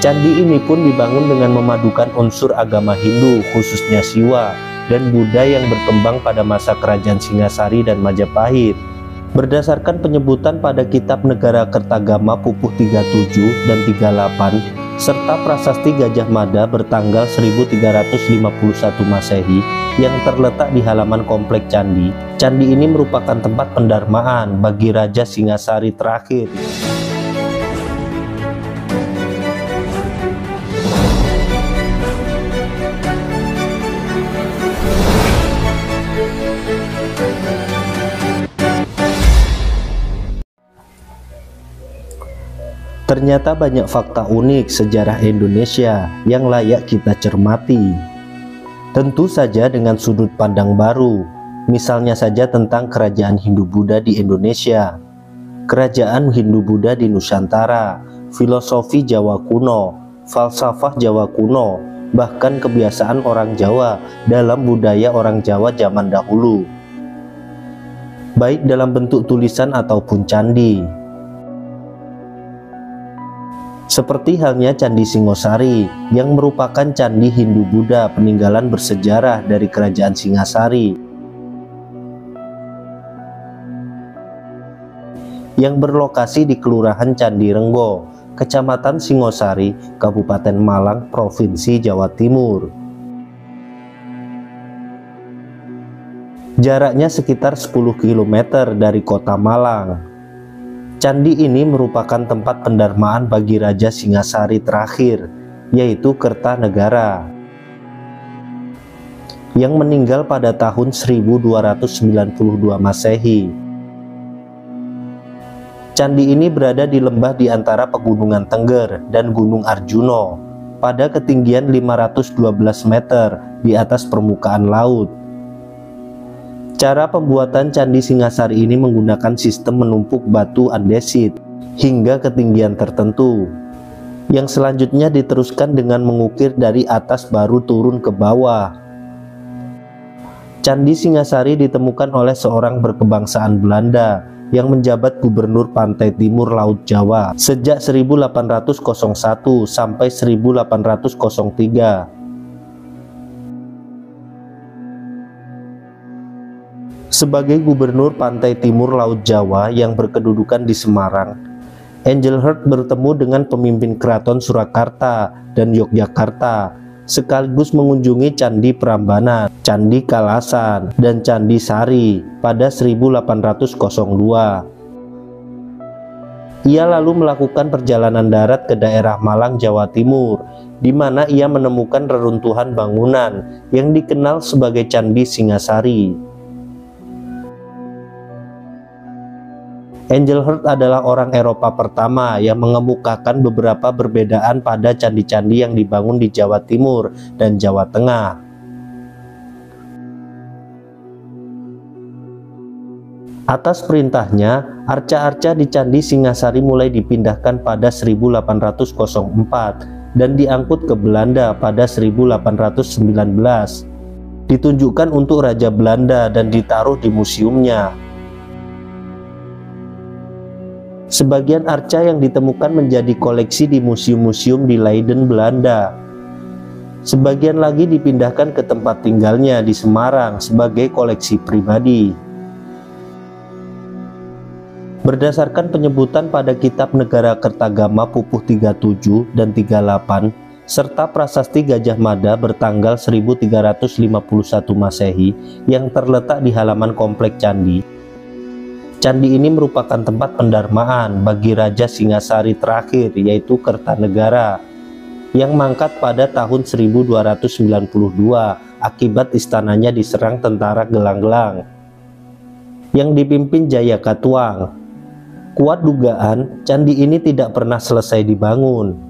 Candi ini pun dibangun dengan memadukan unsur agama Hindu, khususnya Siwa, dan Buddha yang berkembang pada masa kerajaan Singasari dan Majapahit. Berdasarkan penyebutan pada kitab Negara Kertagama Pupuh 37 dan 38, serta prasasti Gajah Mada bertanggal 1351 Masehi yang terletak di halaman komplek candi. Candi ini merupakan tempat pendarmaan bagi Raja Singasari terakhir. Ternyata banyak fakta unik sejarah Indonesia yang layak kita cermati. Tentu saja dengan sudut pandang baru, misalnya saja tentang kerajaan Hindu-Buddha di Indonesia, kerajaan Hindu-Buddha di Nusantara, filosofi Jawa kuno, falsafah Jawa kuno, bahkan kebiasaan orang Jawa dalam budaya orang Jawa zaman dahulu, baik dalam bentuk tulisan ataupun candi. Seperti halnya Candi Singosari yang merupakan candi Hindu-Buddha peninggalan bersejarah dari kerajaan Singasari yang berlokasi di Kelurahan Candi Renggo, Kecamatan Singosari, Kabupaten Malang, Provinsi Jawa Timur. Jaraknya sekitar 10 km dari kota Malang. Candi ini merupakan tempat pendarmaan bagi Raja Singasari terakhir, yaitu Kertanegara, yang meninggal pada tahun 1292 Masehi. Candi ini berada di lembah di antara Pegunungan Tengger dan Gunung Arjuno, pada ketinggian 512 meter di atas permukaan laut. Cara pembuatan Candi Singasari ini menggunakan sistem menumpuk batu andesit hingga ketinggian tertentu, yang selanjutnya diteruskan dengan mengukir dari atas baru turun ke bawah. Candi Singasari ditemukan oleh seorang berkebangsaan Belanda yang menjabat Gubernur Pantai Timur Laut Jawa sejak 1801 sampai 1803. Sebagai Gubernur Pantai Timur Laut Jawa yang berkedudukan di Semarang, Engelhard bertemu dengan pemimpin keraton Surakarta dan Yogyakarta, sekaligus mengunjungi Candi Prambanan, Candi Kalasan, dan Candi Sari pada 1802. Ia lalu melakukan perjalanan darat ke daerah Malang, Jawa Timur, di mana ia menemukan reruntuhan bangunan yang dikenal sebagai Candi Singasari. Engelhard adalah orang Eropa pertama yang mengemukakan beberapa perbedaan pada candi-candi yang dibangun di Jawa Timur dan Jawa Tengah. Atas perintahnya, arca-arca di Candi Singasari mulai dipindahkan pada 1804 dan diangkut ke Belanda pada 1819. Ditunjukkan untuk Raja Belanda dan ditaruh di museumnya. Sebagian arca yang ditemukan menjadi koleksi di museum-museum di Leiden, Belanda. Sebagian lagi dipindahkan ke tempat tinggalnya di Semarang sebagai koleksi pribadi. Berdasarkan penyebutan pada kitab Negara Kertagama Pupuh 37 dan 38, serta prasasti Gajah Mada bertanggal 1351 Masehi yang terletak di halaman komplek candi. Candi ini merupakan tempat pendarmaan bagi Raja Singasari terakhir, yaitu Kertanegara, yang mangkat pada tahun 1292 akibat istananya diserang tentara gelang-gelang yang dipimpin Jayakatwang. Kuat dugaan candi ini tidak pernah selesai dibangun.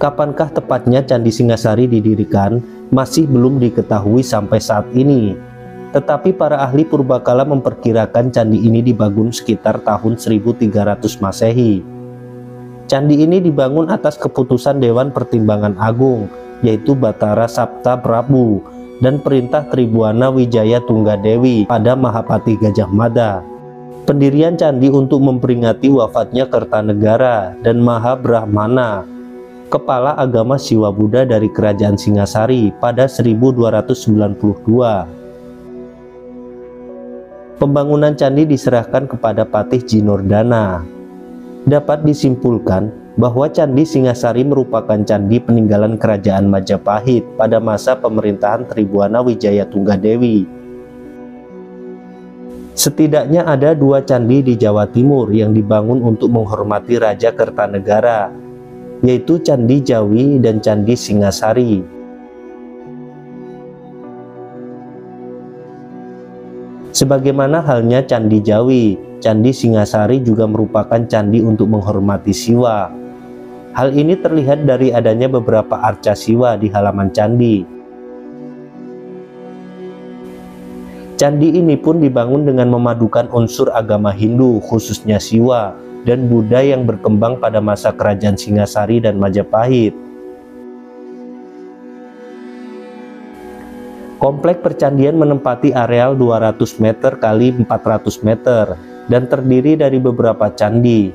Kapankah tepatnya Candi Singasari didirikan masih belum diketahui sampai saat ini. Tetapi para ahli purbakala memperkirakan candi ini dibangun sekitar tahun 1300 Masehi. Candi ini dibangun atas keputusan Dewan Pertimbangan Agung, yaitu Batara Sapta Prabu, dan perintah Tribuana Wijaya Tunggadewi pada Mahapati Gajah Mada. Pendirian candi untuk memperingati wafatnya Kertanegara dan Mahabrahmana, kepala agama Siwa Buddha dari Kerajaan Singasari pada 1292. Pembangunan candi diserahkan kepada Patih Jinordana. Dapat disimpulkan bahwa Candi Singasari merupakan candi peninggalan Kerajaan Majapahit pada masa pemerintahan Tribuana Wijaya Tunggadewi. Setidaknya ada 2 candi di Jawa Timur yang dibangun untuk menghormati Raja Kertanegara, yaitu Candi Jawi dan Candi Singasari. Sebagaimana halnya Candi Jawi, Candi Singasari juga merupakan candi untuk menghormati Siwa. Hal ini terlihat dari adanya beberapa arca Siwa di halaman candi. Candi ini pun dibangun dengan memadukan unsur agama Hindu, khususnya Siwa, dan Buddha yang berkembang pada masa Kerajaan Singasari dan Majapahit. Komplek percandian menempati areal 200 meter kali 400 meter dan terdiri dari beberapa candi.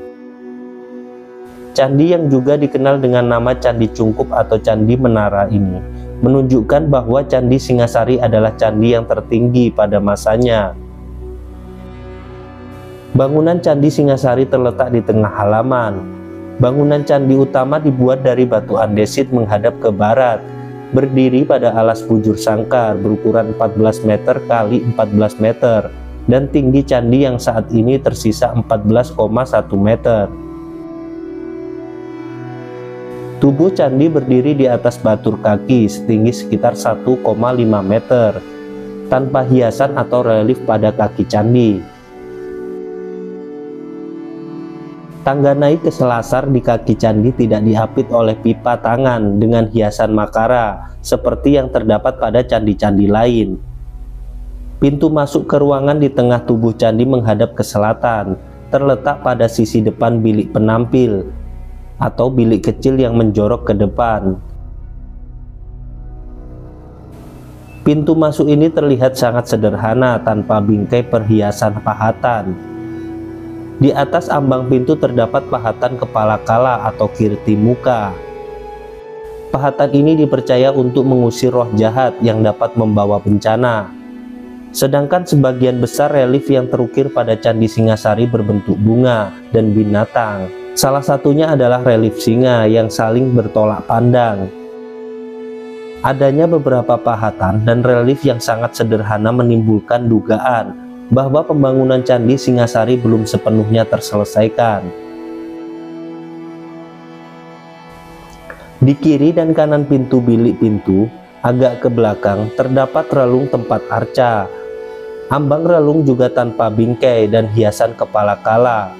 Candi yang juga dikenal dengan nama Candi Cungkup atau Candi Menara ini menunjukkan bahwa Candi Singasari adalah candi yang tertinggi pada masanya. Bangunan Candi Singasari terletak di tengah halaman. Bangunan candi utama dibuat dari batu andesit menghadap ke barat, berdiri pada alas bujur sangkar berukuran 14 meter kali 14 meter dan tinggi candi yang saat ini tersisa 14,1 meter. Tubuh candi berdiri di atas batur kaki setinggi sekitar 1,5 meter, tanpa hiasan atau relief pada kaki candi. Tangga naik ke selasar di kaki candi tidak diapit oleh pipa tangan dengan hiasan makara, seperti yang terdapat pada candi-candi lain. Pintu masuk ke ruangan di tengah tubuh candi menghadap ke selatan, terletak pada sisi depan bilik penampil, atau bilik kecil yang menjorok ke depan. Pintu masuk ini terlihat sangat sederhana tanpa bingkai perhiasan pahatan. Di atas ambang pintu terdapat pahatan kepala kala atau kirti muka. Pahatan ini dipercaya untuk mengusir roh jahat yang dapat membawa bencana. Sedangkan sebagian besar relief yang terukir pada Candi Singasari berbentuk bunga dan binatang. Salah satunya adalah relief singa yang saling bertolak pandang. Adanya beberapa pahatan dan relief yang sangat sederhana menimbulkan dugaan bahwa pembangunan Candi Singasari belum sepenuhnya terselesaikan. Di kiri dan kanan pintu bilik pintu, agak ke belakang, terdapat relung tempat arca. Ambang relung juga tanpa bingkai dan hiasan kepala kala.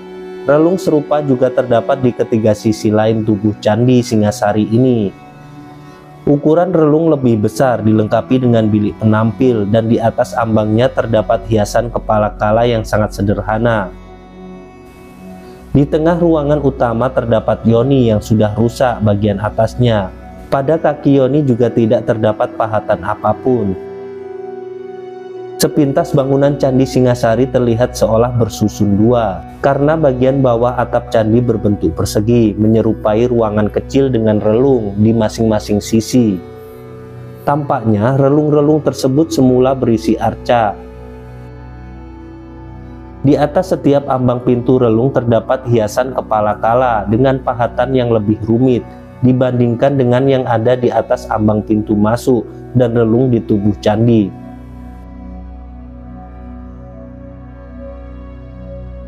Relung serupa juga terdapat di ketiga sisi lain tubuh Candi Singasari ini. Ukuran relung lebih besar dilengkapi dengan bilik penampil dan di atas ambangnya terdapat hiasan kepala kala yang sangat sederhana. Di tengah ruangan utama terdapat yoni yang sudah rusak bagian atasnya. Pada kaki yoni juga tidak terdapat pahatan apapun. Sepintas bangunan Candi Singasari terlihat seolah bersusun dua, karena bagian bawah atap candi berbentuk persegi, menyerupai ruangan kecil dengan relung di masing-masing sisi. Tampaknya relung-relung tersebut semula berisi arca. Di atas setiap ambang pintu relung terdapat hiasan kepala kala dengan pahatan yang lebih rumit dibandingkan dengan yang ada di atas ambang pintu masuk dan relung di tubuh candi.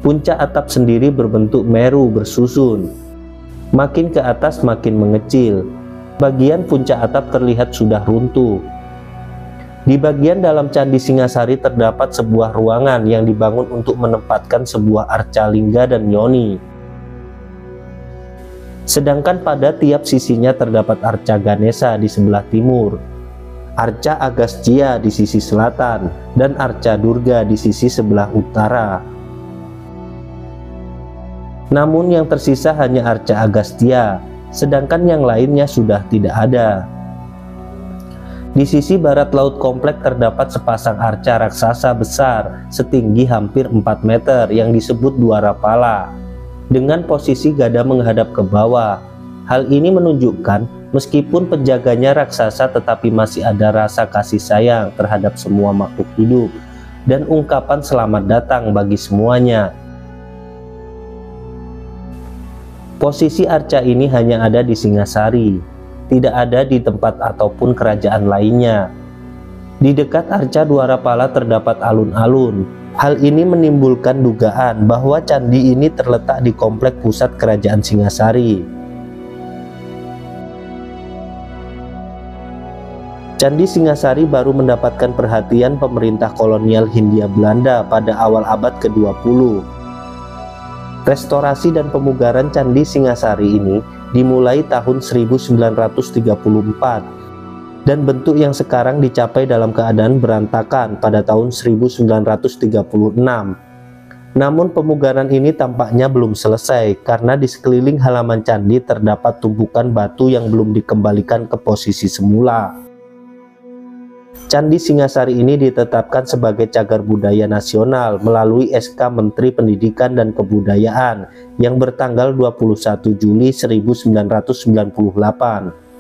Puncak atap sendiri berbentuk meru bersusun. Makin ke atas makin mengecil. Bagian puncak atap terlihat sudah runtuh. Di bagian dalam Candi Singasari terdapat sebuah ruangan yang dibangun untuk menempatkan sebuah arca lingga dan yoni. Sedangkan pada tiap sisinya terdapat arca Ganesha di sebelah timur, arca Agastya di sisi selatan, dan arca Durga di sisi sebelah utara. Namun yang tersisa hanya arca Agastya, sedangkan yang lainnya sudah tidak ada. Di sisi barat laut komplek terdapat sepasang arca raksasa besar setinggi hampir 4 meter yang disebut Dua Rapala, dengan posisi gada menghadap ke bawah. Hal ini menunjukkan meskipun penjaganya raksasa tetapi masih ada rasa kasih sayang terhadap semua makhluk hidup dan ungkapan selamat datang bagi semuanya. Posisi arca ini hanya ada di Singasari, tidak ada di tempat ataupun kerajaan lainnya. Di dekat arca Dua Rapala terdapat alun-alun. Hal ini menimbulkan dugaan bahwa candi ini terletak di komplek pusat kerajaan Singasari. Candi Singasari baru mendapatkan perhatian pemerintah kolonial Hindia Belanda pada awal abad ke-20. Restorasi dan pemugaran Candi Singasari ini dimulai tahun 1934 dan bentuk yang sekarang dicapai dalam keadaan berantakan pada tahun 1936. Namun pemugaran ini tampaknya belum selesai karena di sekeliling halaman candi terdapat tumpukan batu yang belum dikembalikan ke posisi semula. Candi Singasari ini ditetapkan sebagai cagar budaya nasional melalui SK Menteri Pendidikan dan Kebudayaan yang bertanggal 21 Juli 1998.